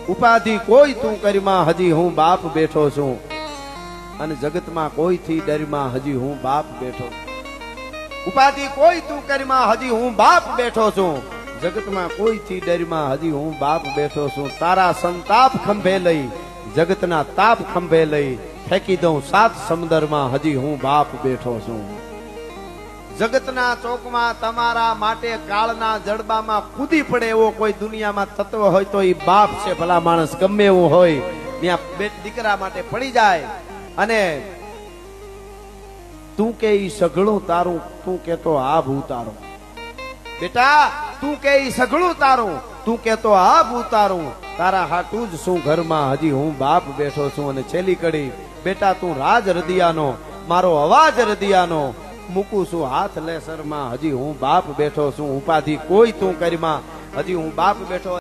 ઉપાધિ કોઈ તું કરીમાં હજી હું બાપ બેઠો છું અને જગતમાં કોઈથી ડરમાં હજી હું બાપ બેઠો ઉપાધિ કોઈ તું કરીમાં હજી હું બાપ બેઠો છું જગતમાં કોઈથી ડરમાં હજી હું બાપ બેઠો છું તારા સંતાપ ખંભે લઈ જગતના તાપ ખંભે લઈ ફેંકી દઉં સાત સમુદ્રમાં હજી હું બાપ બેઠો છું જગતના ચોકમાં તમારા માટે કાળના જડબામાં કૂદી પડે એવો કોઈ દુનિયામાં તત્વ હોય તો એ બાપ છે ભલા માણસ ગમે એવું હોય ત્યાં બે દીકરા માટે પડી જાય અને તું કે ઈ સઘળું તારું તું કેતો આભ ઉતારું બેટા તું કે ઈ સઘળું તારું તું કેતો આભ ઉતારું તારા હાટું જ શું ઘરમાં હજી હું બાપ બેઠો છું અને છેલ્લી કડી બેટા તું રાજ હૃદયાનો મારો અવાજ હૃદયાનો મૂકું છું હાથ લેસરમાં હજી હું બાપ બેઠો છું ઉપાધિ કોઈ તું કરીમાં હજી હું બાપ બેઠો